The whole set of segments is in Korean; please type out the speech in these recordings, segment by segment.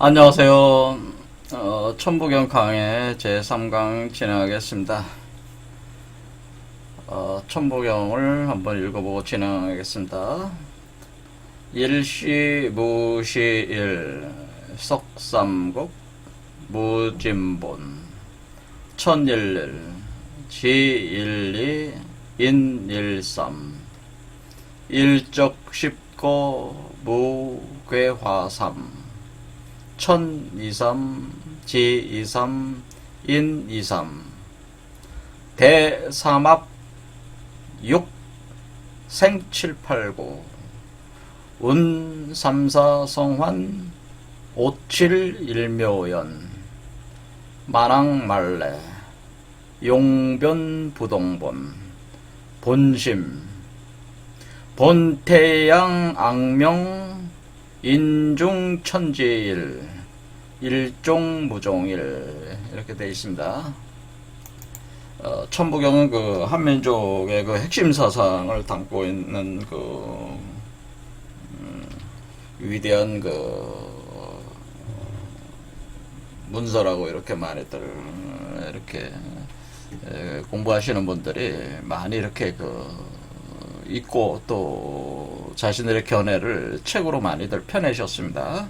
안녕하세요. 천부경 강의 제3강 진행하겠습니다. 천부경을 한번 읽어보고 진행하겠습니다. 일시무시일 석삼국 무진본 천일일 지일리 인일삼 일적십거 무괴화삼 천이삼 지이삼 인이삼 대삼합 육 생칠팔구 운삼사성환 오칠일묘연 만왕말래 용변부동본 본심 본태양 악명 인중천지일 일종무종일 이렇게 되어 있습니다. 천부경은 그 한민족의 그 핵심 사상을 담고 있는 그 위대한 그 문서라고 이렇게 많이들 이렇게 공부하시는 분들이 많이 이렇게 읽고 또 자신들의 견해를 책으로 많이들 펴내셨습니다.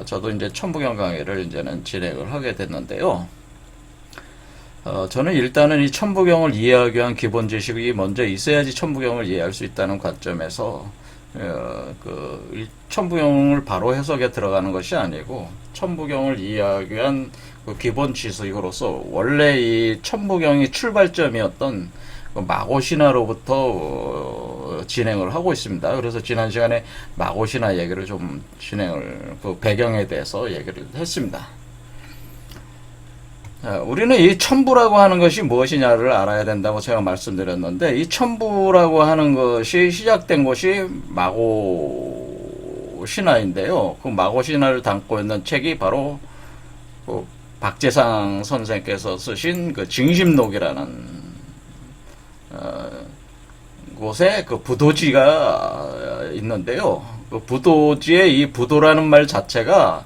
저도 이제 천부경 강의를 이제는 진행을 하게 됐는데요. 저는 일단은 이 천부경을 이해하기 위한 기본 지식이 먼저 있어야지 천부경을 이해할 수 있다는 관점에서 천부경을 바로 해석에 들어가는 것이 아니고 천부경을 이해하기 위한 그 기본 지식으로서 원래 이 천부경이 출발점이었던 마고신화로부터 진행을 하고 있습니다. 그래서 지난 시간에 마고신화 얘기를 좀 그 배경에 대해서 얘기를 했습니다. 우리는 이 천부라고 하는 것이 무엇이냐를 알아야 된다고 제가 말씀드렸는데, 이 천부라고 하는 것이 시작된 것이 마고신화인데요. 그 마고신화를 담고 있는 책이 바로 그 박재상 선생께서 쓰신 그 징심록이라는 곳에 그 부도지가 있는데요. 그 부도지의 이 부도라는 말 자체가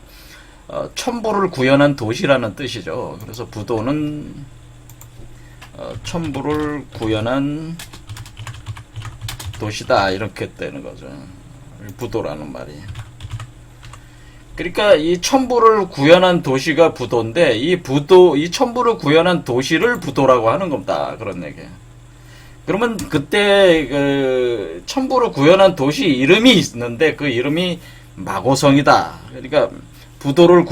천부를 구현한 도시라는 뜻이죠. 그래서 부도는 천부를 구현한 도시다 이렇게 되는 거죠. 부도라는 말이. 그러니까 이 천부를 구현한 도시가 부도인데 이 천부를 구현한 도시를 부도라고 하는 겁니다. 그런 얘기예요. 그러면 그때 그 천부를 구현한 도시 이름이 있는데 그 이름이 마고성이다. 그러니까 부도를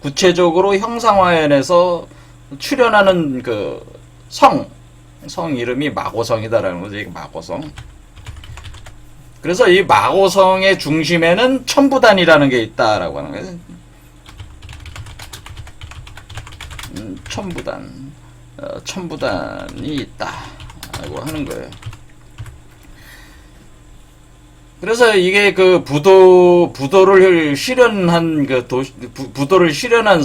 구체적으로 형상화해내서 출현하는 그 성 이름이 마고성이다라는 거죠. 이게 마고성. 그래서 이 마고성의 중심에는 천부단이라는 게 있다라고 하는 거예요. 천부단이 있다라고 하는 거예요. 그래서 이게 그 부도를 실현한 부도를 실현한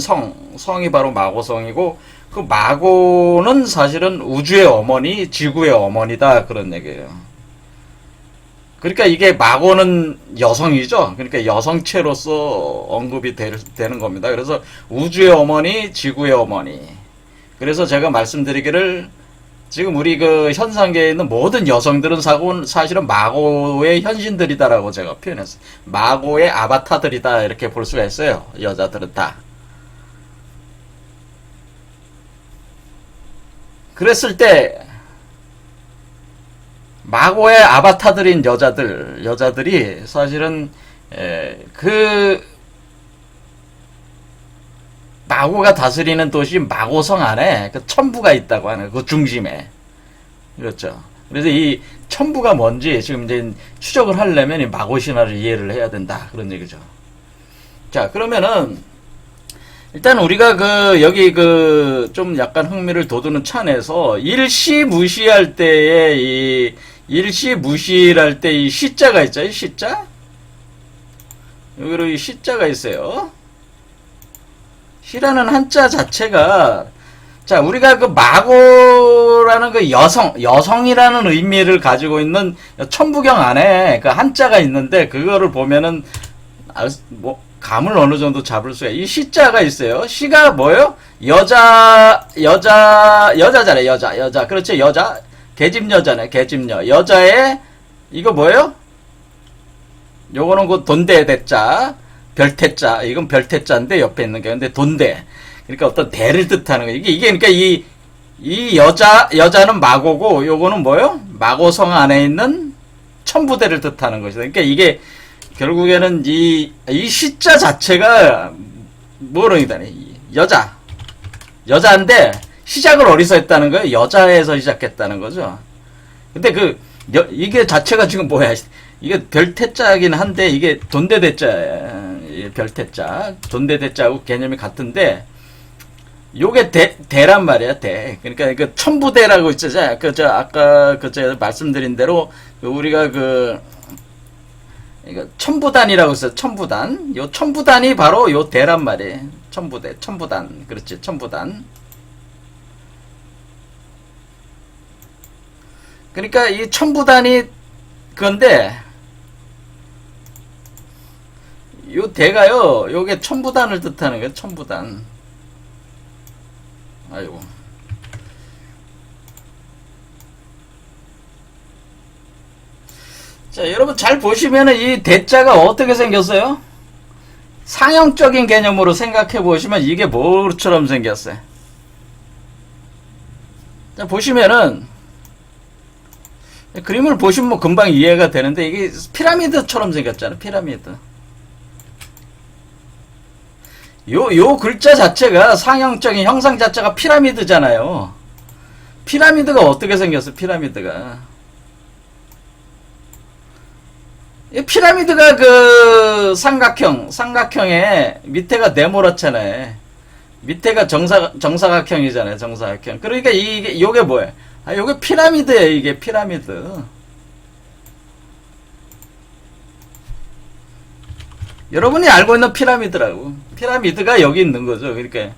성이 바로 마고성이고, 그 마고는 사실은 우주의 어머니, 지구의 어머니다 그런 얘기예요. 그러니까 이게 마고는 여성이죠. 그러니까 여성체로서 언급이 되는 겁니다. 그래서 우주의 어머니, 지구의 어머니. 그래서 제가 말씀드리기를, 지금 우리 그 현상계에 있는 모든 여성들은 사실은 마고의 현신들이다라고 제가 표현했어요. 마고의 아바타들이다 이렇게 볼 수가 있어요. 여자들은 다. 그랬을 때 마고의 아바타들인 여자들이 사실은 마고가 다스리는 도시 마고성 안에 그 천부가 있다고 하는 그 중심에. 그렇죠. 그래서 이 천부가 뭔지 지금 이제 추적을 하려면 이 마고신화를 이해를 해야 된다 그런 얘기죠. 자, 그러면은 일단 우리가 여기 좀 약간 흥미를 돋우는 찬에서 일시무시할 때의 일시무시할 때 이 시자가 있죠. 이 시자. 여기로 이 시자가 있어요. 시라는 한자 자체가, 자, 우리가 그 마고라는 그 여성이라는 의미를 가지고 있는 천부경 안에 그 한자가 있는데, 그거를 보면은 감을 어느 정도 잡을 수가, 이 시자가 있어요. 시가 뭐예요? 여자잖아요. 여자. 그렇죠. 여자. 계집여잖아요. 계집여. 여자의, 이거 뭐예요? 요거는 그 돈대 대자, 별태자. 이건 별태자인데 옆에 있는 게. 근데 돈대. 그러니까 어떤 대를 뜻하는 거예요. 이게 그러니까 이 여자는 마고고, 요거는 뭐예요? 마고성 안에 있는 천부대를 뜻하는 것이다. 그러니까 이게, 결국에는 이 시자 자체가 뭐로이다니 여자인데 시작을 어디서 했다는 거예요? 여자에서 시작했다는 거죠. 근데 이게 자체가 지금 뭐야? 이게 별태자긴 한데 이게 돈대대자야. 별태자, 돈대대자하고 개념이 같은데 요게 대란 말이야. 대. 그러니까 그 천부대라고 있잖아요. 아까 제가 말씀드린 대로 우리가 이거 천부단이라고 했어요. 천부단. 요 천부단이 바로 요 대란 말이에요. 천부대, 천부단. 그렇지, 천부단. 그러니까 이 천부단이 그건데 요 대가요. 요게 천부단을 뜻하는 거예요. 천부단. 아이고. 자, 여러분 잘 보시면은 이 대자가 어떻게 생겼어요? 상형적인 개념으로 생각해 보시면 이게 뭐처럼 생겼어요? 자, 보시면은 그림을 보시면 뭐 금방 이해가 되는데 이게 피라미드처럼 생겼잖아요. 피라미드. 요 글자 자체가 상형적인 형상 자체가 피라미드잖아요. 피라미드가 어떻게 생겼어요? 피라미드가. 이 피라미드가 그 삼각형에 밑에가 네모랗잖아요. 밑에가 정사각형이잖아요. 정사각형. 그러니까 요게 뭐예요? 요게 피라미드예요. 이게 피라미드. 여러분이 알고 있는 피라미드라고. 피라미드가 여기 있는 거죠. 그러니까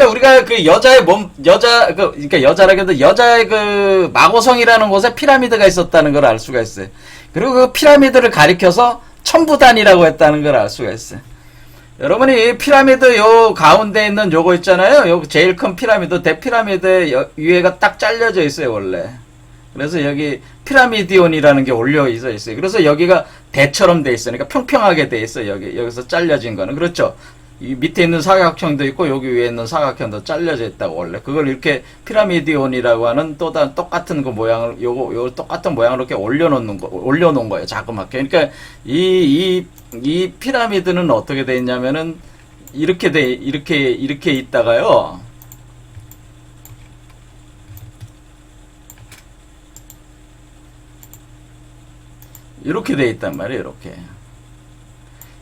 우리가 그 그러니까 여자라고 해도 여자의 그 마고성이라는 곳에 피라미드가 있었다는 걸 알 수가 있어요. 그리고 그 피라미드를 가리켜서 천부단이라고 했다는 걸 알 수가 있어요. 여러분이 피라미드 요 가운데 있는 요거 있잖아요. 요 제일 큰 피라미드, 대피라미드 위에가 딱 잘려져 있어요, 원래. 그래서 여기 피라미디온이라는 게 올려 있어요. 그래서 여기가 대처럼 돼 있으니까 평평하게 돼 있어요. 여기서 잘려진 거는. 그렇죠. 이 밑에 있는 사각형도 있고 여기 위에 있는 사각형도 잘려져 있다고 원래. 그걸 이렇게 피라미디온이라고 하는 또 똑같은 그 모양을 요거 똑같은 모양으로 이렇게 올려놓은 거예요. 자그맣게. 그러니까 이 피라미드는 어떻게 돼 있냐면은 이렇게 있다가요. 이렇게 돼 있단 말이에요. 이렇게.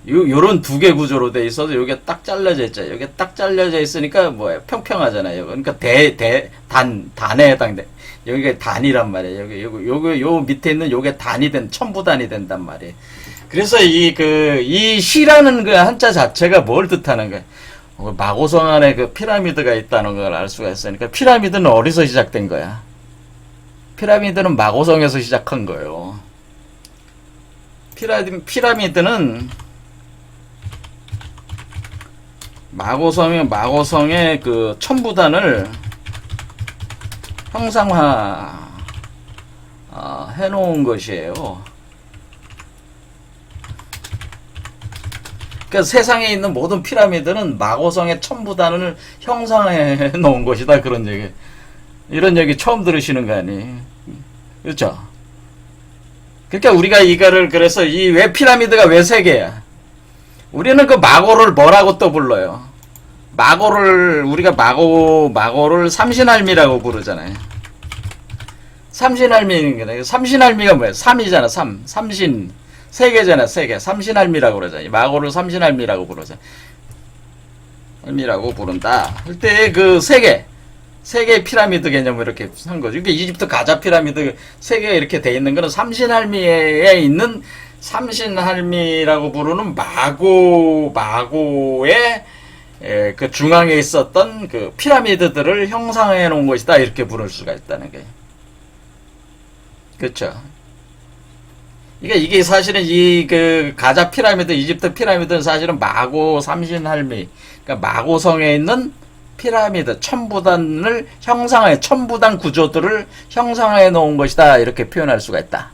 요런 두 개 구조로 돼 있어서 요게 딱 잘려져 있죠. 요게 딱 잘려져 있으니까 뭐예요? 평평하잖아요. 그러니까 단에 해당돼. 여기가 단이란 말이에요. 요 밑에 있는 요게 천부단이 된단 말이에요. 그래서 이 시라는 그 한자 자체가 뭘 뜻하는 거예요? 마고성 안에 그 피라미드가 있다는 걸 알 수가 있으니까 피라미드는 어디서 시작된 거야? 피라미드는 마고성에서 시작한 거예요. 피라미드는 마고성의 그 천부단을 형상화 해놓은 것이에요. 그러니까 세상에 있는 모든 피라미드는 마고성의 천부단을 형상해 놓은 것이다. 이런 얘기 처음 들으시는 거 아니? 그렇죠? 그러니까 우리가 이거를 그래서 왜 피라미드가 왜 세 개야? 우리는 그 마고를 뭐라고 또 불러요? 우리가 마고를 삼신할미라고 부르잖아요. 삼신할미가 뭐예요? 삼이잖아. 삼신. 세 개잖아. 세 개. 삼신할미라고 그러잖아요. 마고를 삼신할미라고 부르잖아요. 할미라고 부른다. 할 때 그 세 개의 피라미드 개념을 이렇게 한 거죠. 그러니까 이집트 가자 피라미드 세 개가 이렇게 돼 있는 거는 삼신할미에 있는 삼신할미라고 부르는 마고의 그 중앙에 있었던 그 피라미드들을 형상해 놓은 것이다. 이렇게 부를 수가 있다는 거예요. 그렇죠. 이게 사실은 이 그 가자 피라미드, 이집트 피라미드는 사실은 마고 삼신할미, 그러니까 마고성에 있는 피라미드, 천부단을 형상해, 천부단 구조들을 형상해 놓은 것이다. 이렇게 표현할 수가 있다.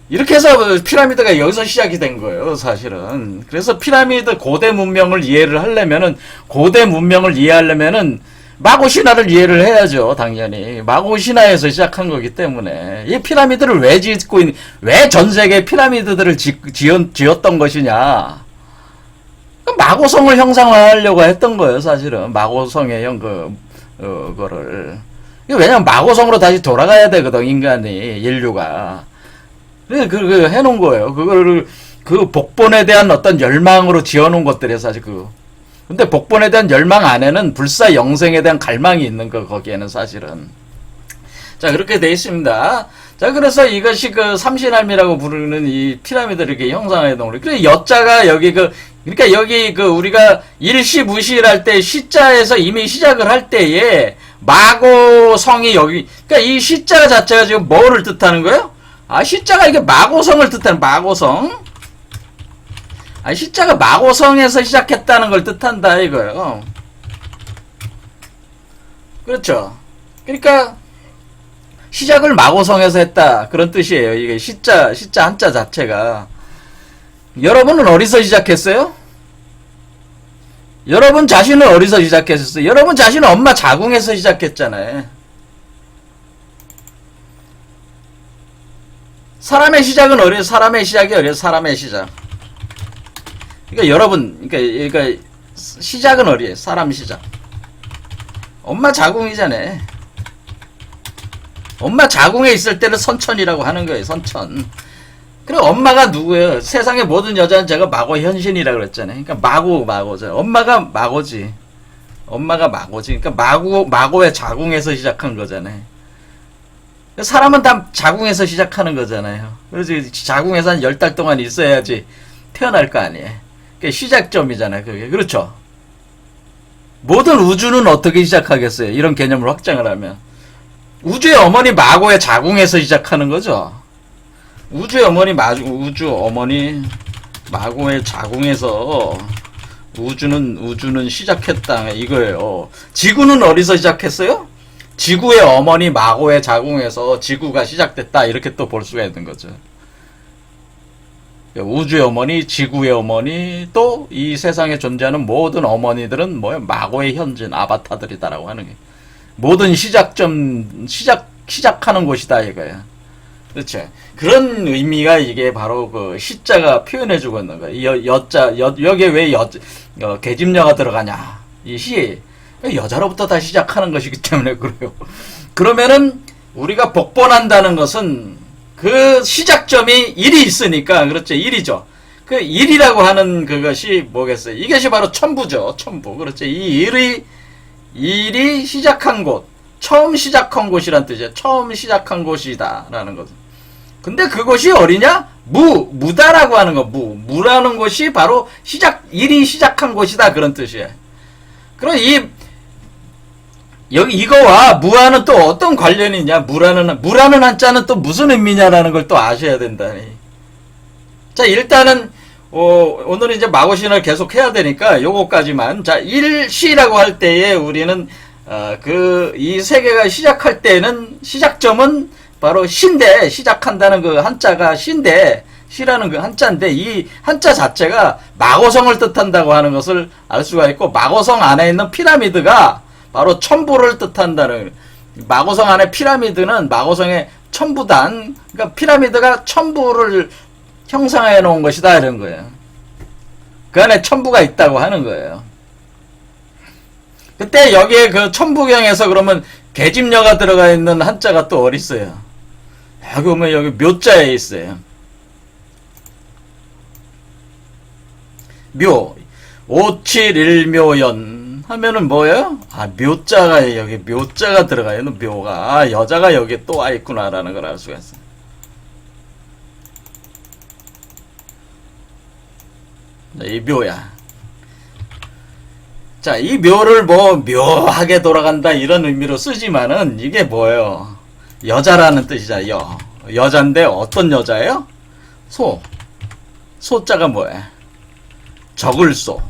이렇게 해서 피라미드가 여기서 시작이 된 거예요, 사실은. 그래서 피라미드 고대 문명을 이해를 하려면은, 고대 문명을 이해하려면은, 마고 신화를 이해를 해야죠, 당연히. 마고 신화에서 시작한 거기 때문에. 이 피라미드를 왜 짓고 왜 전 세계 피라미드들을 지었던 것이냐. 마고성을 형상화하려고 했던 거예요, 사실은. 마고성의 거를. 왜냐면 마고성으로 다시 돌아가야 되거든, 인간이, 인류가. 해놓은 거예요. 그 복본에 대한 어떤 열망으로 지어놓은 것들이 사실 근데 복본에 대한 열망 안에는 불사 영생에 대한 갈망이 있는 거, 거기에는 사실은. 자, 그렇게 돼 있습니다. 자, 그래서 이것이 그 삼신할미라고 부르는 이 피라미드를 이렇게 형상해 놓은 거예요. 그래, 여자가 여기 그러니까 여기 우리가 일시무시를 할 때 시자에서 이미 시작을 할 때에 마고성이 여기, 그러니까 이 시자 자체가 지금 뭐를 뜻하는 거예요? 아, 시자가 이게 마고성을 뜻하는, 마고성. 아, 시자가 마고성에서 시작했다는 걸 뜻한다, 이거예요. 그렇죠. 그러니까, 시작을 마고성에서 했다. 그런 뜻이에요. 이게 시자 한자 자체가. 여러분은 어디서 시작했어요? 여러분 자신은 어디서 시작했었어요? 여러분 자신은 엄마 자궁에서 시작했잖아요. 사람의 시작은 어디에요? 사람의 시작이 어디에요? 사람의 시작. 그러니까 여러분, 그러니까 시작은 어디에요? 사람 시작. 엄마 자궁이잖아요. 엄마 자궁에 있을 때는 선천이라고 하는 거예요. 선천. 그리고 엄마가 누구예요? 세상의 모든 여자는 제가 마고 현신이라고 그랬잖아요. 그러니까 마고죠. 엄마가 마고지. 엄마가 마고지. 그러니까 마고의 자궁에서 시작한 거잖아요. 사람은 다 자궁에서 시작하는 거잖아요. 그래서 자궁에서 한 10달 동안 있어야지 태어날 거 아니에요. 그게 시작점이잖아요. 그게. 그렇죠. 모든 우주는 어떻게 시작하겠어요? 이런 개념을 확장을 하면. 우주의 어머니 마고의 자궁에서 시작하는 거죠. 우주 어머니 마고의 자궁에서 우주는 시작했다 이거예요. 지구는 어디서 시작했어요? 지구의 어머니 마고의 자궁에서 지구가 시작됐다 이렇게 또 볼 수가 있는 거죠. 우주의 어머니, 지구의 어머니, 또 이 세상에 존재하는 모든 어머니들은 뭐예요? 마고의 현진 아바타들이다라고 하는 게 모든 시작하는 곳이다 이거예요. 그렇죠. 그런 의미가 이게 바로 그 시자가 표현해주고 있는 거예요. 여기에 왜 계집녀가 들어가냐. 이 시, 여자로부터 다 시작하는 것이기 때문에 그래요. 그러면은 우리가 복본한다는 것은 그 시작점이 1이 있으니까, 그렇죠. 1이죠. 그 1이라고 하는 그것이 뭐겠어요? 이것이 바로 천부죠. 천부. 그렇죠. 이 1이 시작한 곳. 처음 시작한 곳이란 뜻이에요. 처음 시작한 곳이다. 라는 거죠. 근데 그곳이 어디냐? 무다라고 하는 거. 무라는 곳이 바로 1이 시작한 곳이다. 그런 뜻이에요. 그럼 이거와 무와는 또 어떤 관련이 있냐? 무라는 한자는 또 무슨 의미냐라는 걸 또 아셔야 된다. 자, 일단은, 오늘은 이제 마고신을 계속 해야 되니까, 요거까지만. 자, 일시라고 할 때에 우리는, 이 세계가 시작할 때는, 시작점은 바로 시인데, 시작한다는 그 한자가 시인데, 시라는 그 한자인데, 이 한자 자체가 마고성을 뜻한다고 하는 것을 알 수가 있고, 마고성 안에 있는 피라미드가 바로 천부를 뜻한다는, 마고성 안에 피라미드는 마고성의 천부단, 그러니까 피라미드가 천부를 형상해 놓은 것이다, 이런 거예요. 그 안에 천부가 있다고 하는 거예요. 그때 여기에 그 천부경에서 그러면 계집녀가 들어가 있는 한자가 또 어디 있어요? 여기 보면 여기 묘자에 있어요. 묘. 571묘연 하면은 뭐예요? 아, 묘자가 여기 묘자가 들어가요. 묘가. 아, 여자가 여기 또 와 있구나라는 걸 알 수가 있어요. 이 묘야. 자, 이 묘를 뭐 묘하게 돌아간다 이런 의미로 쓰지만은 이게 뭐예요? 여자라는 뜻이잖아요. 여잔데 어떤 여자예요? 소. 소자가 뭐예요? 적을 소.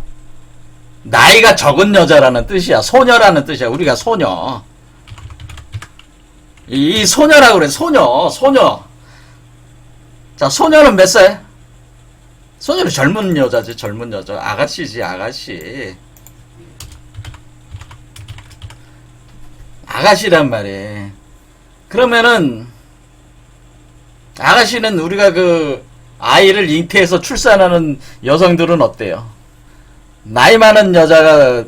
나이가 적은 여자라는 뜻이야. 소녀라는 뜻이야. 우리가 소녀. 이 소녀라고 그래. 소녀. 자, 소녀는 몇 살? 소녀는 젊은 여자지. 젊은 여자. 아가씨지, 아가씨. 아가씨란 말이에요. 그러면은 아가씨는 우리가 그 아이를 잉태해서 출산하는 여성들은 어때요? 나이 많은 여자가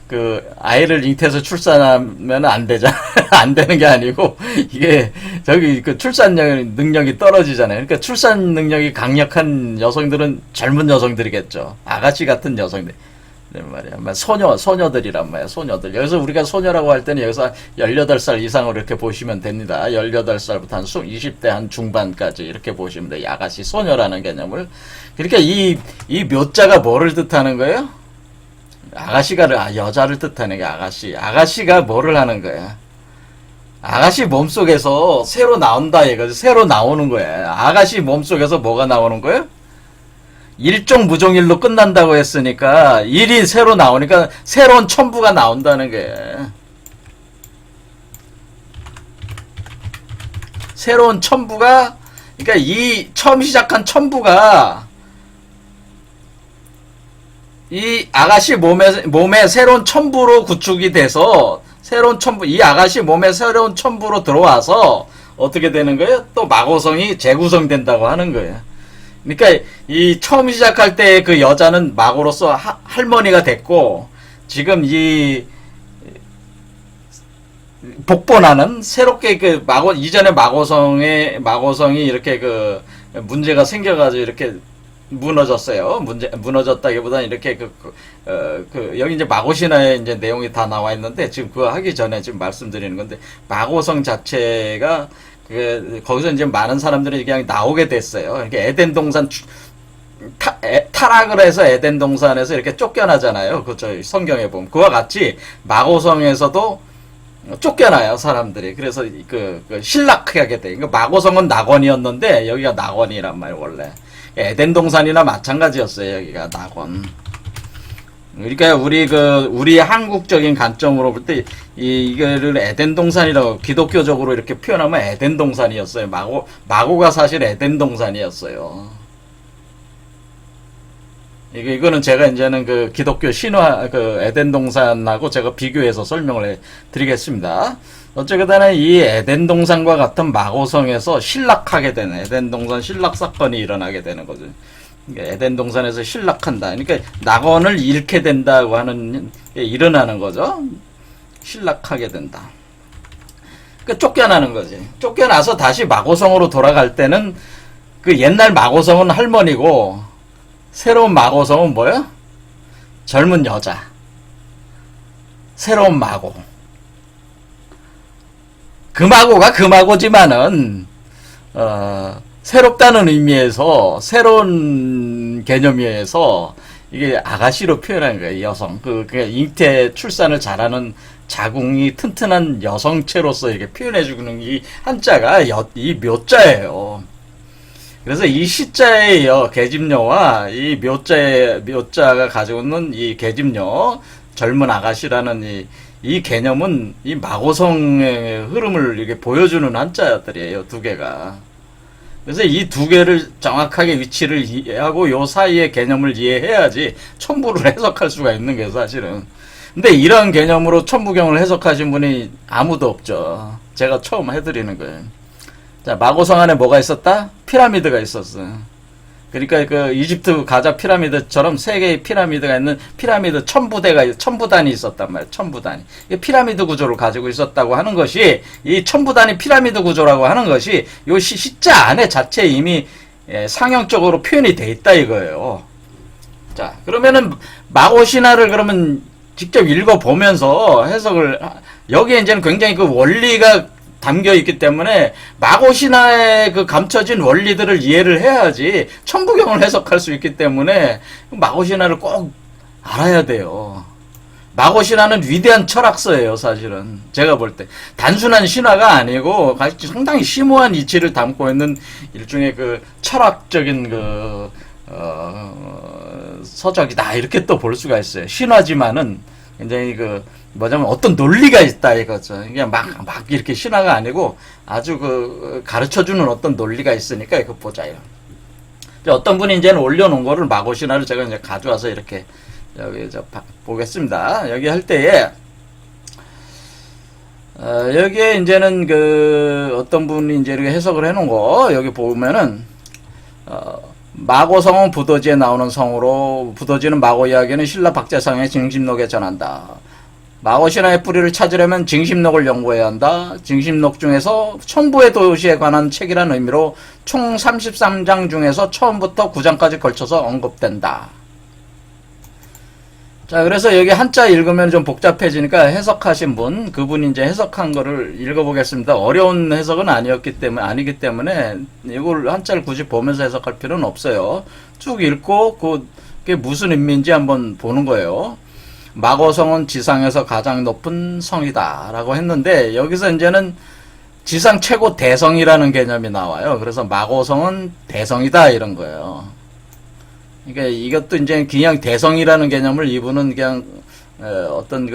그 아이를 잉태해서 출산하면 안 되잖아. 안 되는 게 아니고 이게 저기 그 출산 능력이 떨어지잖아요. 그러니까 출산 능력이 강력한 여성들은 젊은 여성들이겠죠. 아가씨 같은 여성들. 말이야. 소녀들이란 말이야. 소녀들. 여기서 우리가 소녀라고 할 때는 여기서 18살 이상으로 이렇게 보시면 됩니다. 18살부터 한 20대 한 중반까지 이렇게 보시면 돼요. 아가씨, 소녀라는 개념을. 그러니까 이 묘자가 뭐를 뜻하는 거예요? 아가씨가 여자를 뜻하는 게 아가씨. 아가씨가 뭐를 하는 거야? 아가씨 몸속에서 새로 나온다 이거지. 새로 나오는 거야. 아가씨 몸속에서 뭐가 나오는 거예요? 일종 무종일로 끝난다고 했으니까 일이 새로 나오니까 새로운 첨부가 나온다는 게 새로운 첨부가 그러니까 이 처음 시작한 첨부가 이 아가씨 몸에 새로운 첨부로 구축이 돼서 새로운 첨부 이 아가씨 몸에 새로운 첨부로 들어와서 어떻게 되는 거예요? 또 마고성이 재구성된다고 하는 거예요. 그러니까 이 처음 시작할 때 그 여자는 마고로서 할머니가 됐고 지금 이 복본하는 새롭게 그 이전에 마고성이 이렇게 그 문제가 생겨가지고 이렇게 무너졌어요. 무너졌다기보다는 이렇게 여기 이제 마고신화의 이제 내용이 다 나와 있는데 지금 그거 하기 전에 지금 말씀드리는 건데 마고성 자체가 거기서 이제 많은 사람들이 그냥 나오게 됐어요. 그러니까 에덴 동산 타락을 해서 에덴 동산에서 이렇게 쫓겨나잖아요. 저 성경에 보면 그와 같이 마고성에서도 쫓겨나요 사람들이. 그래서 신락하게 돼. 그러니까 마고성은 낙원이었는데 여기가 낙원이란 말이에요 원래. 에덴 동산이나 마찬가지였어요 여기가 낙원. 그러니까 우리 한국적인 관점으로 볼 때 이거를 에덴 동산이라고 기독교적으로 이렇게 표현하면 에덴 동산이었어요. 마고가 사실 에덴 동산이었어요. 이거는 제가 이제는 그 기독교 신화 에덴 동산하고 제가 비교해서 설명을 해 드리겠습니다. 어쨌든 이 에덴 동산과 같은 마고성에서 신락하게 되는 에덴 동산 신락 사건이 일어나게 되는 거죠. 에덴 동산에서 신락한다. 그러니까 낙원을 잃게 된다고 하는 게 일어나는 거죠. 신락하게 된다. 그러니까 쫓겨나는 거지. 쫓겨나서 다시 마고성으로 돌아갈 때는 그 옛날 마고성은 할머니고 새로운 마고성은 뭐예요? 젊은 여자. 새로운 마고. 그 마고가 그 마고지만은 새롭다는 의미에서 새로운 개념에서 이게 아가씨로 표현하는 거예요. 여성. 잉태 출산을 잘하는 자궁이 튼튼한 여성체로서 이렇게 표현해주는 이 한자가 이 묘자예요. 그래서 이 시자의 계집녀와 이 묘자가 가지고 있는 이 계집녀 젊은 아가씨라는 이 개념은 이 마고성의 흐름을 이렇게 보여주는 한자들이에요. 두 개가. 그래서 이 두 개를 정확하게 위치를 이해하고 요 사이의 개념을 이해해야지 첨부를 해석할 수가 있는 게 사실은. 근데 이런 개념으로 첨부경을 해석하신 분이 아무도 없죠. 제가 처음 해드리는 거예요. 자, 마고성 안에 뭐가 있었다? 피라미드가 있었어요. 그러니까 그 이집트 가자 피라미드처럼 세 개의 피라미드가 있는 피라미드 천부단이 있었단 말이에요. 천부단이. 피라미드 구조를 가지고 있었다고 하는 것이 이 천부단이 피라미드 구조라고 하는 것이 요 시자 안에 자체에 이미 상형적으로 표현이 돼 있다 이거예요. 자, 그러면은 마고신화를 그러면 직접 읽어보면서 해석을 여기에 이제는 굉장히 그 원리가 담겨 있기 때문에 마고신화의 그 감춰진 원리들을 이해를 해야지 천부경을 해석할 수 있기 때문에 마고신화를 꼭 알아야 돼요. 마고신화는 위대한 철학서예요, 사실은. 제가 볼 때. 단순한 신화가 아니고, 상당히 심오한 이치를 담고 있는 일종의 그 철학적인 서적이다. 이렇게 또 볼 수가 있어요. 신화지만은 굉장히 뭐냐면 어떤 논리가 있다 이거죠. 그냥 막 이렇게 신화가 아니고 아주 가르쳐주는 어떤 논리가 있으니까 이거 보자요. 어떤 분이 이제는 올려놓은 거를 마고신화를 제가 이제 가져와서 이렇게 여기 보겠습니다. 여기 할 때에 여기에 이제는 어떤 분이 이제 이렇게 해석을 해놓은 거 여기 보면은 마고성은 부도지에 나오는 성으로 부도지는 마고 이야기는 신라 박재상의 징심록에 전한다. 마고신화의 뿌리를 찾으려면 징심록을 연구해야 한다. 징심록 중에서 천부의 도시에 관한 책이라는 의미로 총 33장 중에서 처음부터 9장까지 걸쳐서 언급된다. 자, 그래서 여기 한자 읽으면 좀 복잡해지니까 해석하신 분, 그분이 이제 해석한 거를 읽어보겠습니다. 어려운 해석은 아니기 때문에 이걸 한자를 굳이 보면서 해석할 필요는 없어요. 쭉 읽고 그게 무슨 의미인지 한번 보는 거예요. 마고성은 지상에서 가장 높은 성이다 라고 했는데 여기서 이제는 지상 최고 대성이라는 개념이 나와요. 그래서 마고성은 대성이다 이런 거예요. 그러니까 이것도 이제 그냥 대성이라는 개념을 이분은 그냥 어떤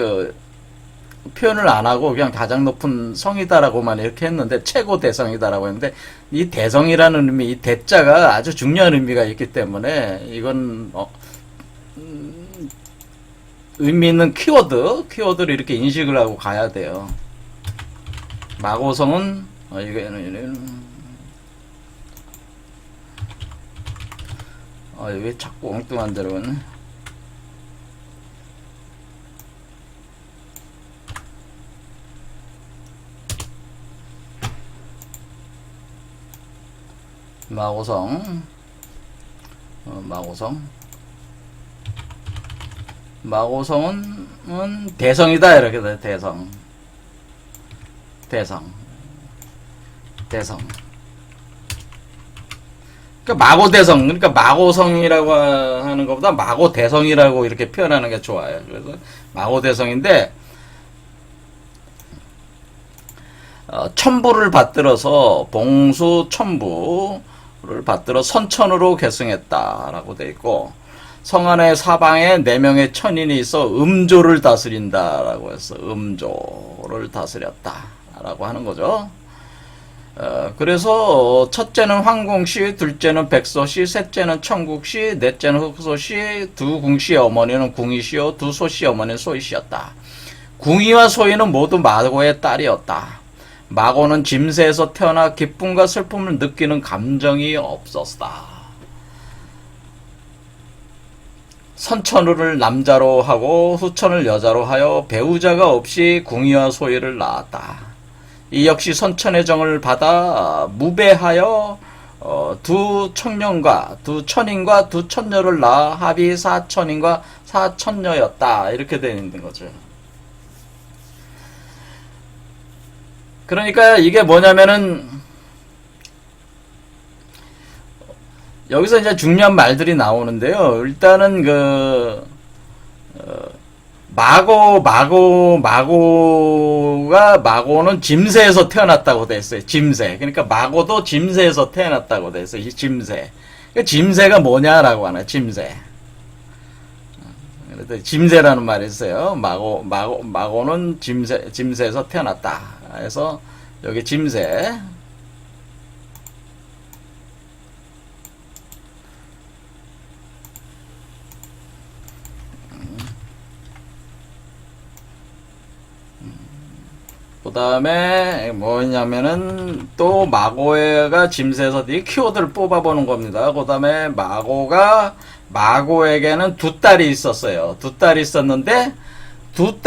표현을 안 하고 그냥 가장 높은 성이다라고만 이렇게 했는데 최고 대성이다라고 했는데 이 대성이라는 의미, 이 대자가 아주 중요한 의미가 있기 때문에 이건 의미 있는 키워드를 이렇게 인식을 하고 가야 돼요. 마고성은 왜 자꾸 엉뚱한 데로 오네. 마고성은 대성이다 이렇게 돼. 대성. 그러니까 마고대성, 그러니까 마고성이라고 하는 것보다 마고대성이라고 이렇게 표현하는 게 좋아요. 그래서 마고대성인데 천부를 받들어서 봉수 천부를 받들어 선천으로 계승했다라고 돼 있고 성 안의 사방에 4명의 천인이 있어 음조를 다스린다라고 해서 음조를 다스렸다라고 하는 거죠. 그래서 첫째는 황공시, 둘째는 백소시, 셋째는 청국시, 넷째는 흑소시, 두 궁시의 어머니는 궁이시요, 두 소시의 어머니는 소이시였다. 궁이와 소이는 모두 마고의 딸이었다. 마고는 짐새에서 태어나 기쁨과 슬픔을 느끼는 감정이 없었다. 선천후를 남자로 하고 후천을 여자로 하여 배우자가 없이 궁이와 소이를 낳았다. 이 역시 선천의 정을 받아 무배하여 두 천인과 두 천녀를 낳아 합이 4천인과 4천녀였다. 이렇게 되어 있는 거죠. 그러니까 이게 뭐냐면은 여기서 이제 중요한 말들이 나오는데요. 일단은 마고는 짐새에서 태어났다고 돼 있어요. 짐새. 그러니까 마고도 짐새에서 태어났다고 돼 있어요. 이 짐새. 그러니까 짐새가 뭐냐라고 하나, 짐새. 짐새라는 말이 있어요. 마고는 짐새에서 태어났다. 그래서 여기 짐새. 그 다음에 뭐냐면은 또 마고가 짐새에서 이 키워드를 뽑아보는 겁니다. 그 다음에 마고에게는 두 딸이 있었어요. 두 딸이 있었는데 두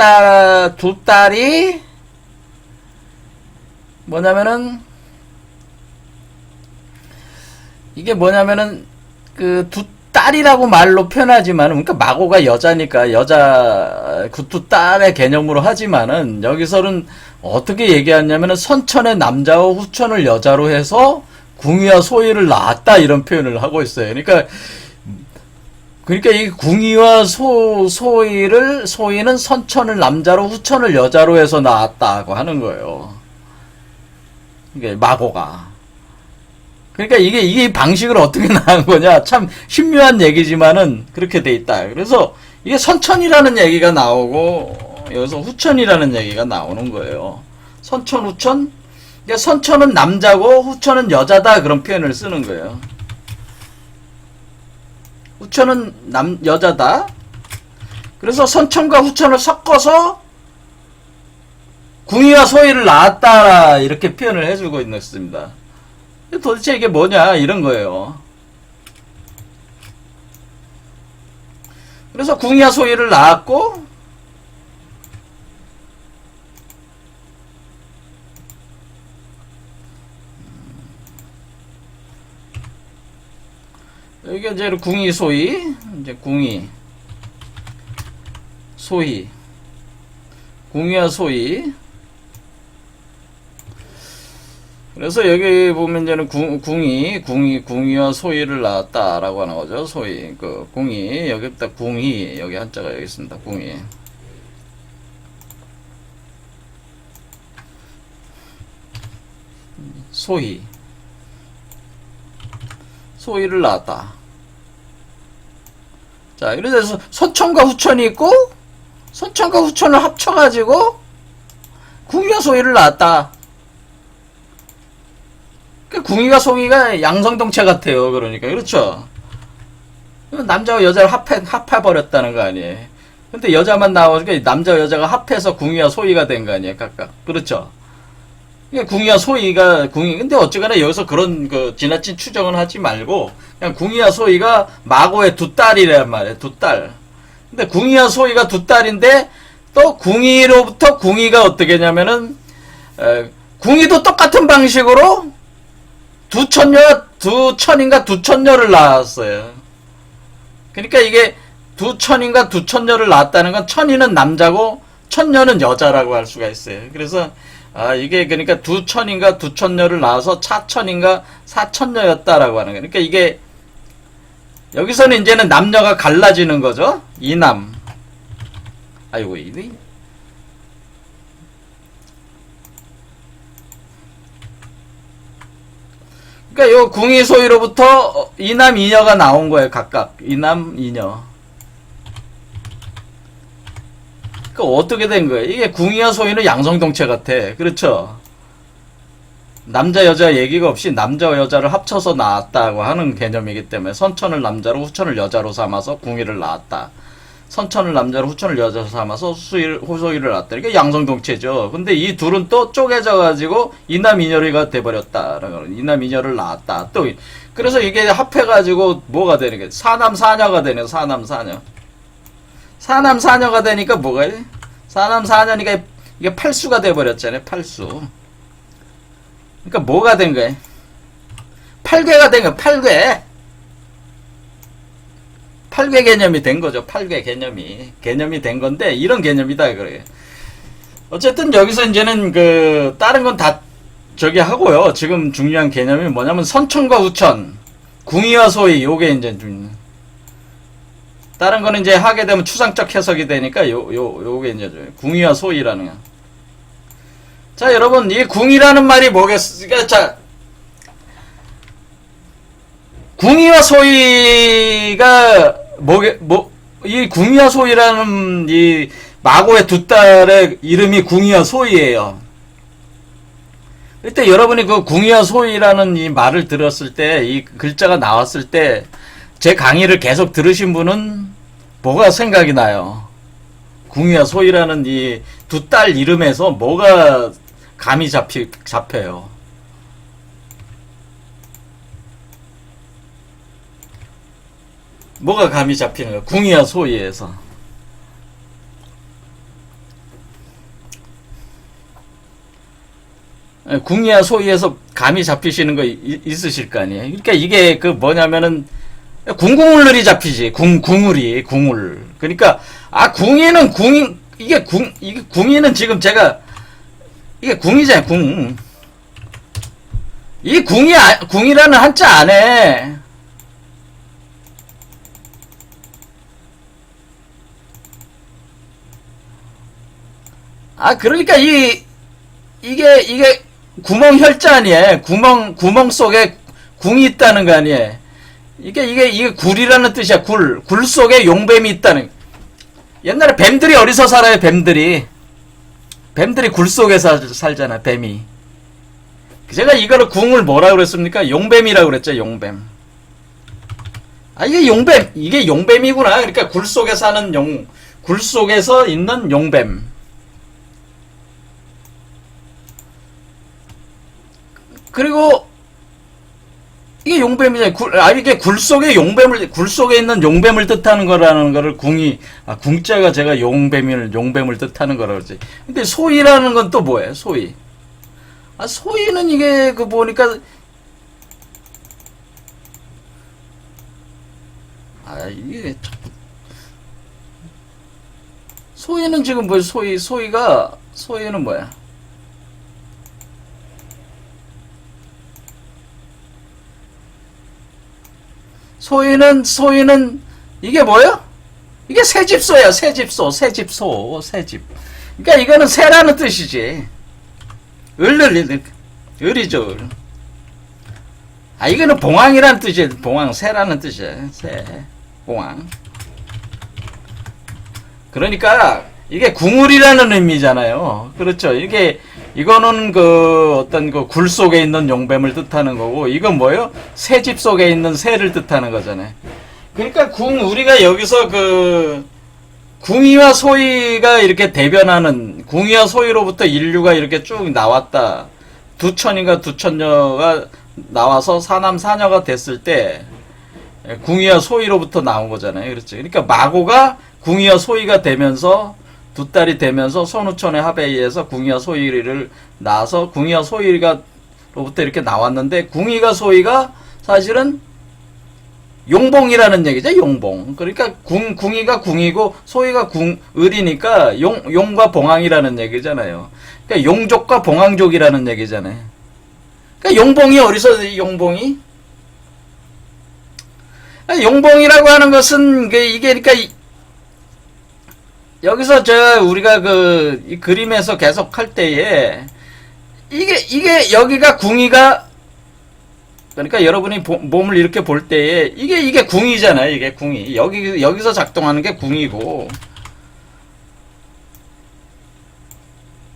딸이 뭐냐면은 이게 뭐냐면은 두 딸이라고 말로 표현하지만 그러니까 마고가 여자니까 그 두 딸의 개념으로 하지만은 여기서는 어떻게 얘기하냐면은 선천의 남자와 후천을 여자로 해서 궁이와 소이를 낳았다 이런 표현을 하고 있어요. 그러니까 그러니까 이 궁이와 소이는 선천을 남자로 후천을 여자로 해서 나왔다고 하는 거예요. 이게 마고가. 그러니까 이게 방식을 어떻게 나온 거냐? 참 신묘한 얘기지만은 그렇게 돼 있다. 그래서 이게 선천이라는 얘기가 나오고 여기서 후천이라는 얘기가 나오는 거예요. 선천, 후천. 그러니까 선천은 남자고 후천은 여자다 그런 표현을 쓰는 거예요. 후천은 여자다. 그래서 선천과 후천을 섞어서 궁이와 소이를 낳았다 이렇게 표현을 해주고 있습니다. 도대체 이게 뭐냐 이런 거예요. 그래서 궁이와 소이를 낳았고 여기 이제 궁이 소이 이제 궁이 소이 궁이와 소이. 그래서 여기 보면 이제는 궁이와 소이를 낳았다라고 하는 거죠. 소이 그 궁이 여기다 궁이 여기 한자가 여기 있습니다. 궁이 소이를 낳았다. 자, 이래서 선천과 후천이 있고 선천과 후천을 합쳐가지고 궁이와 소이를 낳았다. 궁이가 송이가 양성동체 같아요. 그러니까 그렇죠. 남자와 여자를 합해버렸다는 거 아니에요. 근데 여자만 나오니까 남자와 여자가 합해서 궁이와 소이가 된 거 아니에요. 각각. 그렇죠. 궁이와 소이가 근데 어쨌거나 여기서 그런 그 지나친 추정은 하지 말고 그냥 궁이와 소이가 마고의 두 딸이란 말이에요. 두 딸. 근데 궁이와 소이가 두 딸인데 또 궁이로부터 궁이가 어떻게 했냐면은 궁이도 똑같은 방식으로 두 천녀를 낳았어요. 그러니까 이게 두 천녀를 낳았다는 건 천이는 남자고 천녀는 여자라고 할 수가 있어요. 그래서 이게 그러니까 두 천녀를 낳아서 차천인가 사천녀였다라고 하는 거예요. 그러니까 이게 여기서는 이제는 남녀가 갈라지는 거죠. 이남. 아이고 이게 그러니까 요 궁이 소이로부터 이남 이녀가 나온 거예요. 각각 이남 이녀. 그러니까 어떻게 된 거예요? 이게 궁이와 소이는 양성동체 같아. 그렇죠? 남자 여자 얘기가 없이 남자와 여자를 합쳐서 낳았다고 하는 개념이기 때문에 선천을 남자로 후천을 여자로 삼아서 궁이를 낳았다. 선천을 남자로 후천을 여자로 삼아서 소이를 낳았다. 그러니까 양성동체죠. 근데 이 둘은 또 쪼개져가지고 이남이녀가 돼버렸다. 이남이녀를 낳았다. 또 그래서 이게 합해가지고 뭐가 되는 게 사남사녀가 되네요. 사남사녀. 사남사녀가 되니까 뭐가 돼? 사남사녀니까 이게 팔수가 돼버렸잖아요. 팔수. 그러니까 뭐가 된 거예요? 팔괘가 된 거예요. 팔괘 개념이 된 거죠. 팔괘 개념이 된 건데 이런 개념이다 그래요. 어쨌든 여기서 이제는 그 다른 건 다 저기 하고요. 지금 중요한 개념이 뭐냐면 선천과 후천, 궁이와 소이 요게 이제 좀 다른 거는 이제 하게 되면 추상적 해석이 되니까 요게 이제 궁이와 소이라는 거. 자, 여러분 이 궁이라는 말이 뭐겠습니까? 자, 궁이와 소이가 이 궁이와 소이라는 이 마고의 두 딸의 이름이 궁이와 소이예요. 그때 여러분이 그 궁이와 소이라는 이 말을 들었을 때, 이 글자가 나왔을 때, 제 강의를 계속 들으신 분은 뭐가 생각이 나요? 궁이와 소이라는 이 두 딸 이름에서 뭐가 감이 잡혀요? 뭐가 감이 잡히는 거야? 궁이와 소이에서. 궁이와 소이에서 감이 잡히시는 거 있으실 거 아니에요? 그러니까 이게 그 뭐냐면은 궁궁울이 잡히지. 궁울이. 그러니까 궁이는 이게 궁이는 지금 제가 이게 궁이잖아요. 궁. 이 궁이라는 한자 안에 아, 그러니까 이게 구멍 혈자 아니에요. 구멍 속에 궁이 있다는 거 아니에요. 이게 굴이라는 뜻이야. 굴 속에 용뱀이 있다는. 옛날에 뱀들이 어디서 살아요, 뱀들이 굴 속에 살잖아, 뱀이. 제가 이거를 궁을 뭐라 그랬습니까? 용뱀이라고 그랬죠, 용뱀. 아, 이게 용뱀이구나. 그러니까 굴 속에 사는 굴 속에서 있는 용뱀. 그리고 이게 용뱀이잖아요. 이게 굴 속에 있는 용뱀을 뜻하는 거라는 거를 궁자가 제가 용뱀을 뜻하는 거라 그러지. 근데 소위라는 건 또 뭐예요, 소위? 아, 소위는 이게 보니까, 이게 소위는 지금 뭐야? 소위는 뭐야? 소위는 이게 뭐예요? 이게 새집소야, 새집. 그러니까 이거는 새라는 뜻이지. 을이죠. 아, 이거는 봉황이라는 뜻이에요. 봉황, 새라는 뜻이에요. 봉황. 그러니까 이게 궁울이라는 의미잖아요. 그렇죠. 이거는 어떤 굴 속에 있는 용뱀을 뜻하는 거고, 이건 뭐예요? 새집 속에 있는 새를 뜻하는 거잖아요. 그러니까 우리가 여기서 궁이와 소위가 이렇게 대변하는, 궁이와 소위로부터 인류가 이렇게 쭉 나왔다. 두천인가 두천녀가 나와서 사남 사녀가 됐을 때, 궁이와 소위로부터 나온 거잖아요. 그렇죠. 그러니까 마고가 궁이와 소위가 되면서, 두 딸이 되면서 손우천의 합에 의해서 궁이와 소위를 낳아서 궁이와 소위가 로부터 이렇게 나왔는데, 궁이가 소위가 사실은 용봉이라는 얘기죠. 용봉. 그러니까 궁이가 궁이고 소위가 을이니까 용과 봉황이라는 얘기잖아요. 그러니까 용족과 봉황족이라는 얘기잖아요. 그러니까 용봉이 어디서 용봉이? 용봉이라고 하는 것은 이게 그러니까 여기서 우리가 이 그림에서 계속 할 때에 이게 여기가 궁이가, 그러니까 여러분이 몸을 이렇게 볼 때에 이게 궁이잖아요. 이게 궁이 여기서 작동하는 게 궁이고,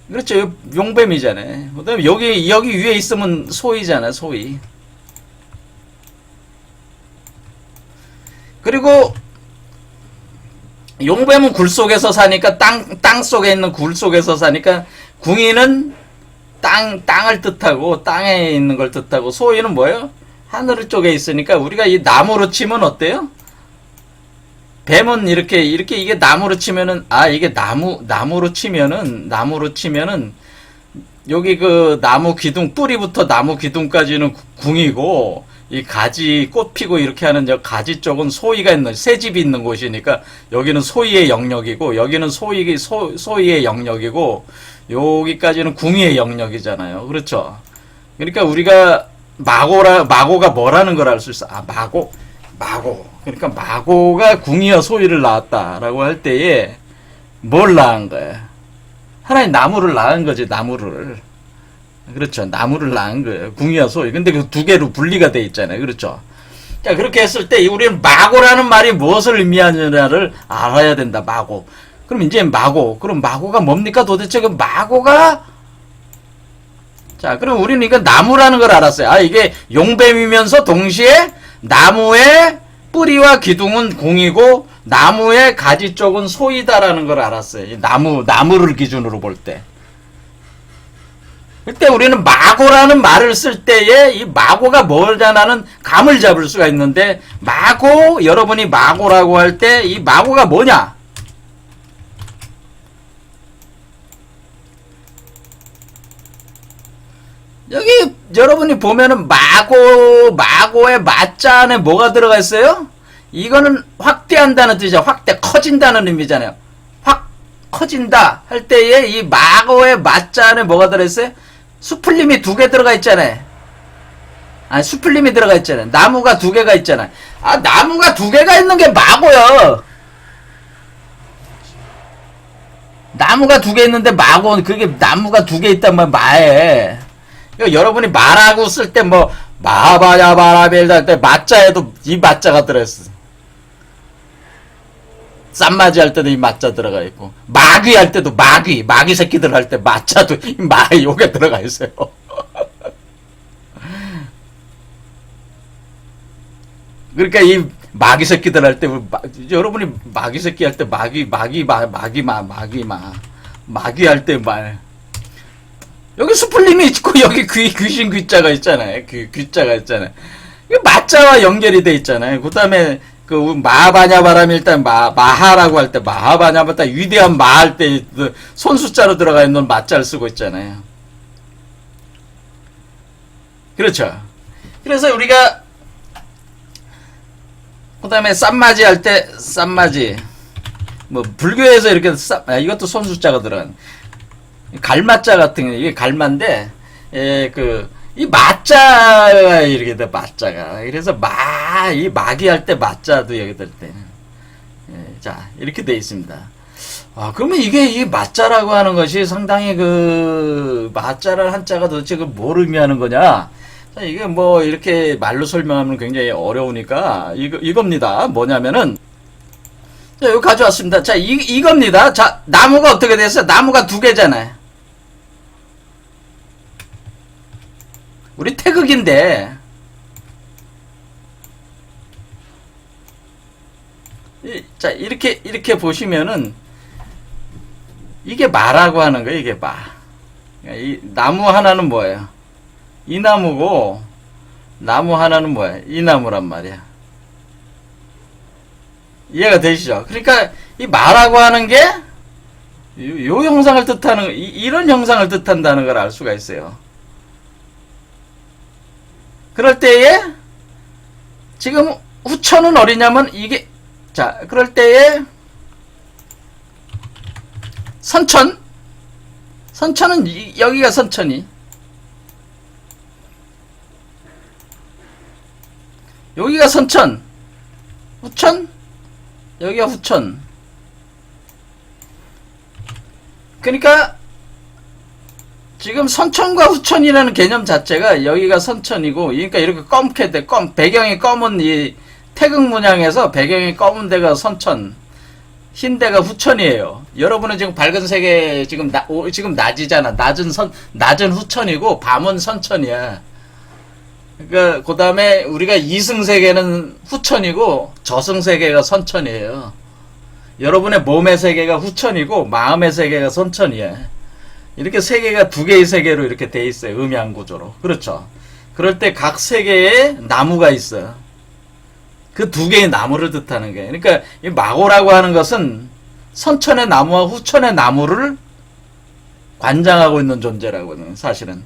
그렇죠. 용뱀이잖아요. 그다음에 여기 위에 있으면 소위잖아, 소위. 그리고 용뱀은 굴 속에서 사니까 땅 속에 있는 굴 속에서 사니까, 궁이는 땅을 뜻하고 땅에 있는 걸 뜻하고, 소위는 뭐예요? 하늘 쪽에 있으니까, 우리가 이 나무로 치면 어때요? 뱀은 이렇게 이게 나무로 치면은, 이게 나무로 치면은 여기 나무 기둥, 뿌리부터 나무 기둥까지는 궁이고, 이 가지 꽃 피고 이렇게 하는 가지 쪽은 소위가 있는, 새집이 있는 곳이니까 여기는 소위의 영역이고, 여기는 소위의 영역이고, 여기까지는 궁위의 영역이잖아요. 그렇죠. 그러니까 우리가 마고가 뭐라는 걸 알 수 있어. 마고. 그러니까 마고가 궁위와 소위를 낳았다라고 할 때에 뭘 낳은 거야? 하나의 나무를 낳은 거지, 나무를. 그렇죠. 나무를 낳은 거예요. 궁이와 소위. 근데 그 두 개로 분리가 돼 있잖아요. 그렇죠. 자, 그렇게 했을 때 우리는 마고라는 말이 무엇을 의미하느냐를 알아야 된다. 마고. 그럼 이제 그럼 마고가 뭡니까? 도대체 마고가, 자, 그럼 우리는 이거 나무라는 걸 알았어요. 이게 용뱀이면서 동시에 나무의 뿌리와 기둥은 궁이고 나무의 가지 쪽은 소이다라는 걸 알았어요. 나무를 기준으로 볼 때. 그때 우리는 마고라는 말을 쓸 때에 이 마고가 뭐냐는 감을 잡을 수가 있는데, 여러분이 마고라고 할 때 이 마고가 뭐냐? 여기 여러분이 보면은 마고의 마자 안에 뭐가 들어가 있어요? 이거는 확대한다는 뜻이야. 커진다는 의미잖아요. 확 커진다 할 때에 이 마고의 마자 안에 뭐가 들어있어요? 수풀림이 2개 들어가 있잖아요. 수풀림이 들어가 있잖아요. 나무가 2개가 있잖아요. 나무가 2개가 있는 게 마고요. 나무가 두 개 있는데 마고 그게 나무가 두 개 있단 말 마에. 그러니까 여러분이 마라고 쓸 때 뭐 마바냐 마라벨 할 때 마자에도 이 마자가 들어있어. 쌈맞이 할 때도 이 마자 들어가 있고 마귀 할 때도 마귀 새끼들 할 때 마자도 이 요게 들어가 있어요. 그러니까 이 마귀 새끼들 할 때 여러분이 마귀 새끼 할 때 마귀 할 때 말 여기 수풀림이 있고 여기 귀신 귀자가 있잖아요. 귀자가 있잖아요. 이 마자와 연결이 돼 있잖아요. 그다음에 그 마바냐 바람이 일단 마하라고 할 때 마하바냐 바다 위대한 마 할 때 손숫자로 들어가 있는 마자를 쓰고 있잖아요. 그렇죠. 그래서 우리가 그다음에 쌈맞이 할 때 쌈맞이 뭐 불교에서 이렇게 이것도 손숫자가 들어간 갈마자 같은 게 이게 갈마인데 이 마자가 이렇게 돼 마자가 그래서 이 마귀 할 때 마자도 여기 될 때 자 이렇게 돼 있습니다. 그러면 이 마자라고 하는 것이 상당히 마자라는 한자가 도대체 뭘 의미하는 거냐? 자, 이게 뭐 이렇게 말로 설명하면 굉장히 어려우니까 이겁니다. 뭐냐면은 자, 여기 가져왔습니다. 자, 이겁니다. 자, 나무가 어떻게 됐어요? 나무가 두 개잖아요. 우리 태극인데 자, 이렇게 보시면은 이게 마라고 하는 거예요. 이게 마. 이 나무 하나는 뭐예요? 이 나무고 나무 하나는 뭐야? 이 나무란 말이야. 이해가 되시죠? 그러니까 이 마라고 하는 게 요 형상을 뜻하는 이런 형상을 뜻한다는 걸 알 수가 있어요. 그럴 때에 지금 후천은 어디냐면 이게 자 그럴 때에 선천은 여기가 선천이 여기가 선천 후천 여기가 후천 그러니까 지금 선천과 후천이라는 개념 자체가 여기가 선천이고 그러니까 이렇게 검게 돼 배경이 검은 이 태극 문양에서 배경이 검은 데가 선천 흰 데가 후천이에요. 여러분은 지금 밝은 색에 지금 낮이잖아. 낮은 후천이고 밤은 선천이야. 그러니까 그 다음에 우리가 이승세계는 후천이고 저승세계가 선천이에요. 여러분의 몸의 세계가 후천이고 마음의 세계가 선천이에요. 이렇게 세계가 두 개의 세계로 이렇게 돼 있어요. 음양 구조로. 그렇죠. 그럴 때 각 세계에 나무가 있어요. 그 두 개의 나무를 뜻하는 거예요. 그러니까 이 마고라고 하는 것은 선천의 나무와 후천의 나무를 관장하고 있는 존재라고는 사실은.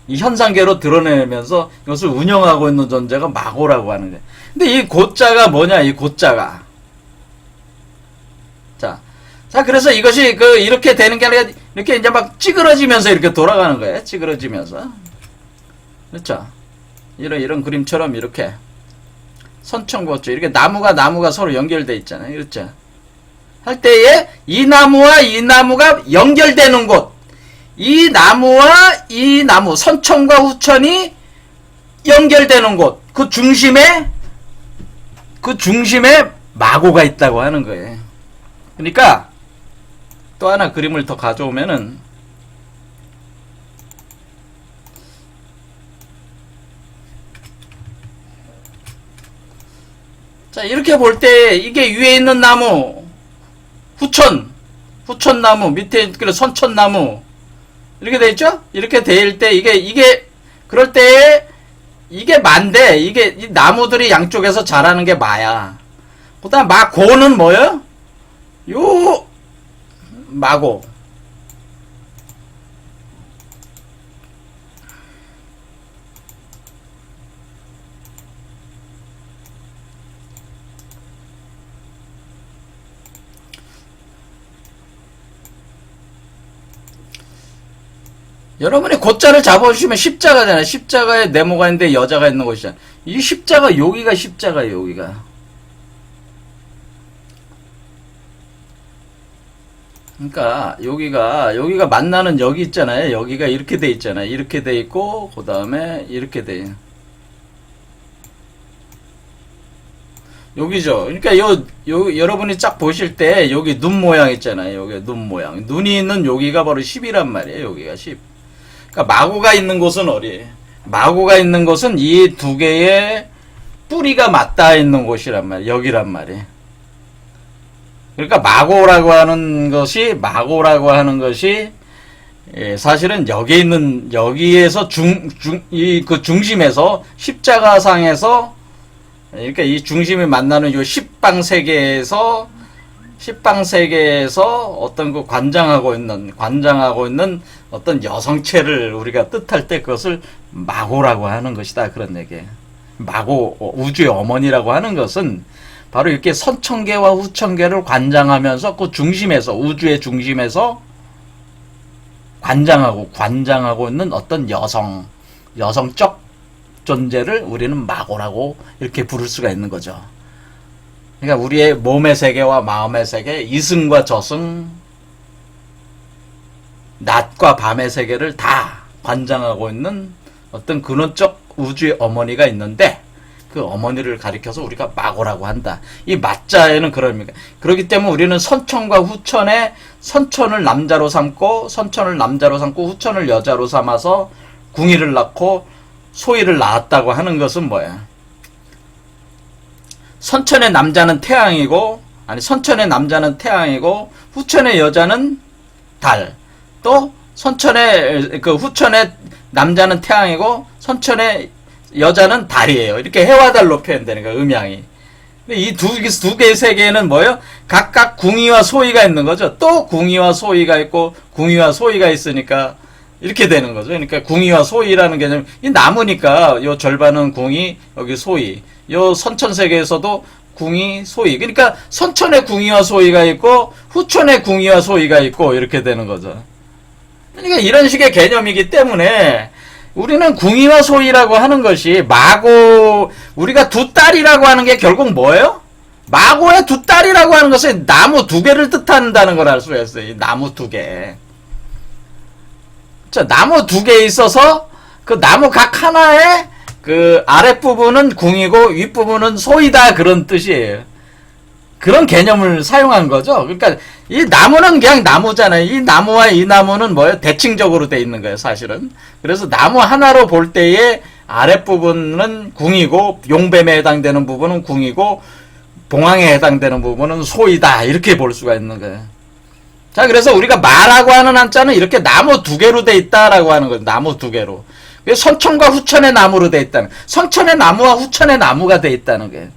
이 현상계로 드러내면서 이것을 운영하고 있는 존재가 마고라고 하는 거예요. 근데 이 고자가 뭐냐, 이 고자가. 자, 그래서 이것이 이렇게 되는 게 아니라 이렇게 이제 막 찌그러지면서 이렇게 돌아가는 거예요. 찌그러지면서. 그렇죠? 이런 그림처럼 이렇게. 선천고죠. 이렇게 나무가 서로 연결되어 있잖아요. 그렇죠? 할 때에 이 나무와 이 나무가 연결되는 곳. 이 나무와 이 나무, 선천과 후천이 연결되는 곳. 그 중심에 마고가 있다고 하는 거예요. 그러니까 또 하나 그림을 더 가져오면은 자 이렇게 볼 때 이게 위에 있는 나무 후천나무 밑에 선천나무 이렇게 돼 있죠? 이렇게 될 때 이게 그럴 때 이게 마인데 이 나무들이 양쪽에서 자라는 게 마야. 그다음 마고는 뭐예요? 요 마고. 여러분이 고자를 잡아주시면 십자가잖아요. 십자가에 네모가 있는데 여자가 있는 곳이잖아요. 이 십자가 여기가 십자가예요. 여기가. 그러니까 여기가 만나는 여기 있잖아요. 여기가 이렇게 돼 있잖아요. 이렇게 돼 있고 그 다음에 이렇게 돼. 여기죠. 그러니까 여러분이 쫙 보실 때 여기 눈 모양 있잖아요. 여기 눈 모양. 눈이 있는 여기가 바로 10이란 말이에요. 여기가 10. 그러니까 마구가 있는 곳은 어디예요? 마구가 있는 곳은 이 두 개의 뿌리가 맞닿아 있는 곳이란 말이에요. 여기란 말이에요. 그러니까 마고라고 하는 것이 예, 사실은 여기에서 그 중심에서 십자가상에서 그러니까 이 중심이 만나는 요 십방 세계에서 어떤 그 관장하고 있는 어떤 여성체를 우리가 뜻할 때 그것을 마고라고 하는 것이다. 그런 얘기예요. 마고, 우주의 어머니라고 하는 것은 바로 이렇게 선천계와 후천계를 관장하면서 그 중심에서, 우주의 중심에서 관장하고 있는 어떤 여성적 존재를 우리는 마고라고 이렇게 부를 수가 있는 거죠. 그러니까 우리의 몸의 세계와 마음의 세계, 이승과 저승, 낮과 밤의 세계를 다 관장하고 있는 어떤 근원적 우주의 어머니가 있는데 그 어머니를 가리켜서 우리가 마고라고 한다. 이 맞자에는 그럽니까? 그렇기 때문에 우리는 선천과 후천에 선천을 남자로 삼고 후천을 여자로 삼아서 궁이를 낳고 소이를 낳았다고 하는 것은 뭐야? 선천의 남자는 태양이고 후천의 여자는 달. 또 후천의 남자는 태양이고 선천의 여자는 달이에요. 이렇게 해와 달로 표현되는 거예요. 음양이. 이 두 개의 세계에는 뭐예요? 각각 궁이와 소이가 있는 거죠. 또 궁이와 소이가 있고 궁이와 소이가 있으니까 이렇게 되는 거죠. 그러니까 궁이와 소이라는 개념, 이 나무니까 요 절반은 궁이, 여기 소이. 요 선천 세계에서도 궁이, 소이. 그러니까 선천에 궁이와 소이가 있고 후천에 궁이와 소이가 있고 이렇게 되는 거죠. 그러니까 이런 식의 개념이기 때문에 우리는 궁이와 소이라고 하는 것이 마고, 우리가 두 딸이라고 하는 게 결국 뭐예요? 마고의 두 딸이라고 하는 것은 나무 두 개를 뜻한다는 걸 알 수가 있어요. 이 나무 두 개. 자, 나무 두 개 있어서 그 나무 각 하나에 그 아랫부분은 궁이고 윗부분은 소이다, 그런 뜻이에요. 그런 개념을 사용한 거죠. 그러니까 이 나무는 그냥 나무잖아요. 이 나무와 이 나무는 뭐예요? 대칭적으로 돼 있는 거예요, 사실은. 그래서 나무 하나로 볼 때에 아랫부분은 궁이고 용뱀에 해당되는 부분은 궁이고 봉황에 해당되는 부분은 소이다, 이렇게 볼 수가 있는 거예요. 자, 그래서 우리가 마라고 하는 한자는 이렇게 나무 두 개로 돼 있다라고 하는 거예요. 나무 두 개로. 선천과 후천의 나무로 돼 있다는, 선천의 나무와 후천의 나무가 돼 있다는 거예요.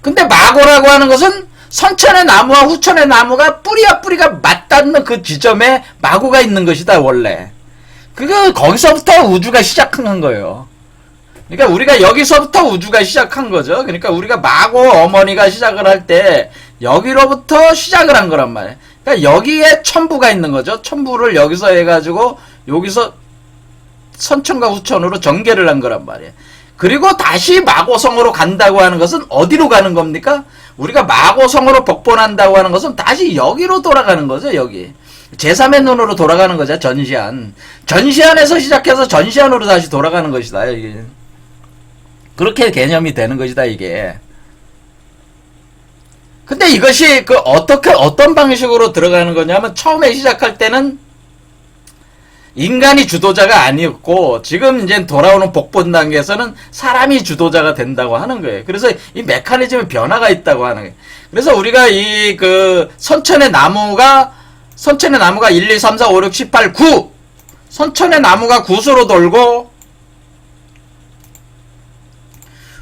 근데 마고라고 하는 것은 선천의 나무와 후천의 나무가 뿌리가 맞닿는 그 지점에 마고가 있는 것이다, 원래. 거기서부터 우주가 시작한 거예요. 그러니까 우리가 여기서부터 우주가 시작한 거죠. 그러니까 우리가 마고 어머니가 시작을 할 때 여기로부터 시작을 한 거란 말이에요. 그러니까 여기에 천부가 있는 거죠. 천부를 여기서 해가지고 여기서 선천과 후천으로 전개를 한 거란 말이에요. 그리고 다시 마고성으로 간다고 하는 것은 어디로 가는 겁니까? 우리가 마고성으로 복본한다고 하는 것은 다시 여기로 돌아가는 거죠. 여기 제3의 눈으로 돌아가는 거죠. 전시안에서 시작해서 전시안으로 다시 돌아가는 것이다, 이게. 그렇게 개념이 되는 것이다, 이게. 근데 이것이 어떤 방식으로 들어가는 거냐면, 처음에 시작할 때는 인간이 주도자가 아니었고, 지금 이제 돌아오는 복본 단계에서는 사람이 주도자가 된다고 하는 거예요. 그래서 이 메커니즘의 변화가 있다고 하는 거예요. 그래서 우리가 선천의 나무가 1, 2, 3, 4, 5, 6, 7, 8, 9. 선천의 나무가 구수로 돌고,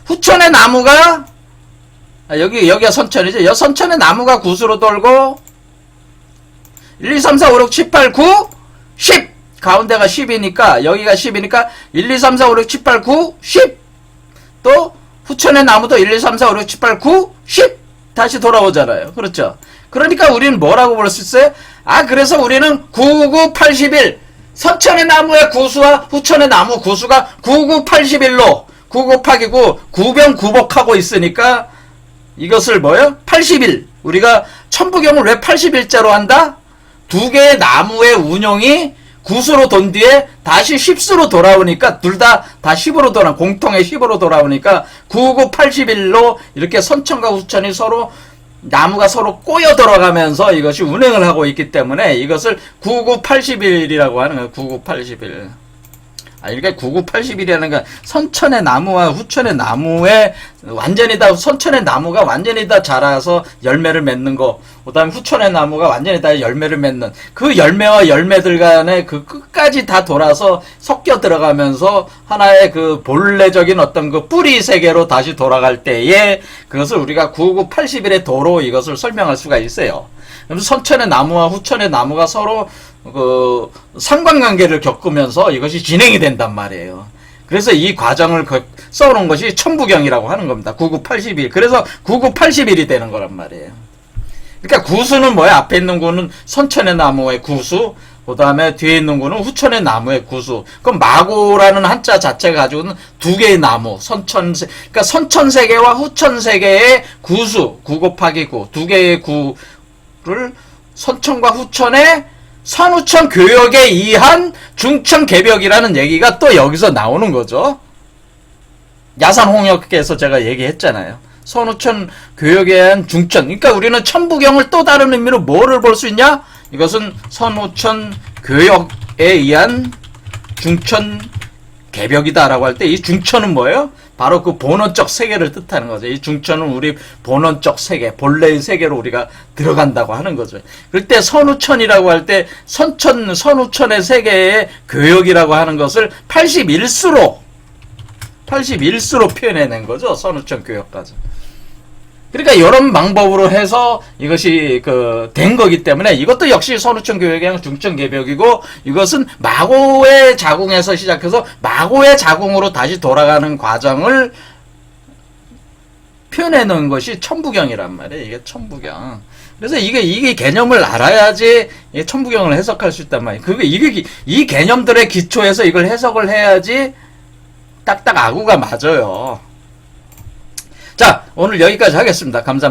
후천의 나무가, 여기가 선천이죠. 선천의 나무가 구수로 돌고, 1, 2, 3, 4, 5, 6, 7, 8, 9, 10. 가운데가 10이니까, 여기가 10이니까, 1, 2, 3, 4, 5, 6, 7, 8, 9, 10. 또, 후천의 나무도 1, 2, 3, 4, 5, 6, 7, 8, 9, 10. 다시 돌아오잖아요. 그렇죠? 그러니까 우리는 뭐라고 볼 수 있어요? 그래서 우리는 9, 9, 81. 선천의 나무의 구수와 후천의 나무 구수가 9, 9, 81로, 9, 9, 8이고, 구변구복하고 있으니까, 이것을 뭐예요? 81. 우리가 천부경을 왜 81자로 한다? 두 개의 나무의 운용이 구수로 돈 뒤에 다시 10수로 돌아오니까 둘 다 10으로 돌아 공통의 10으로 돌아오니까 9981로 이렇게 선천과 후천이 서로 나무가 서로 꼬여 들어가면서 이것이 운행을 하고 있기 때문에 이것을 9981이라고 하는 거예요. 9981. 그러니까 9981이라는 건 선천의 나무와 후천의 나무에 완전히 다 선천의 나무가 완전히 다 자라서 열매를 맺는 거, 그다음에 후천의 나무가 완전히 다 열매를 맺는 그 열매와 열매들 간에 그 끝까지 다 돌아서 섞여 들어가면서 하나의 그 본래적인 어떤 그 뿌리 세계로 다시 돌아갈 때에 그것을 우리가 9981의 도로 이것을 설명할 수가 있어요. 그럼 선천의 나무와 후천의 나무가 서로 그 상관관계를 겪으면서 이것이 진행이 된단 말이에요. 그래서 이 과정을 써놓은 것이 천부경이라고 하는 겁니다. 9981. 그래서 9981이 되는 거란 말이에요. 그러니까 구수는 뭐야? 앞에 있는 구는 선천의 나무의 구수, 그 다음에 뒤에 있는 구는 후천의 나무의 구수. 그럼 마고라는 한자 자체가 가지고는 두 개의 나무, 그러니까 선천세계와 후천세계의 구수, 9 곱하기 9, 두 개의 구를 선천과 후천의 선후천 교역에 의한 중천 개벽이라는 얘기가 또 여기서 나오는 거죠. 야산홍역에서 제가 얘기했잖아요. 선후천 교역에 의한 중천. 그러니까 우리는 천부경을 또 다른 의미로 뭐를 볼 수 있냐? 이것은 선후천 교역에 의한 중천 개벽이다라고 할 때 이 중천은 뭐예요? 바로 그 본원적 세계를 뜻하는 거죠. 이 중천은 우리 본원적 세계, 본래의 세계로 우리가 들어간다고 하는 거죠. 그럴 때 선후천이라고 할 때 선후천의 세계의 교역이라고 하는 것을 81수로 표현해낸 거죠. 선후천 교역까지. 그러니까 이런 방법으로 해서 이것이 된 거기 때문에 이것도 역시 선후천 교역의 중천 개벽이고 이것은 마고의 자궁에서 시작해서 마고의 자궁으로 다시 돌아가는 과정을 표현해 놓은 것이 천부경이란 말이에요. 이게 천부경. 그래서 이게 개념을 알아야지 천부경을 해석할 수 있단 말이에요. 이 개념들의 기초에서 이걸 해석을 해야지 딱딱 아구가 맞아요. 자, 오늘 여기까지 하겠습니다. 감사합니다.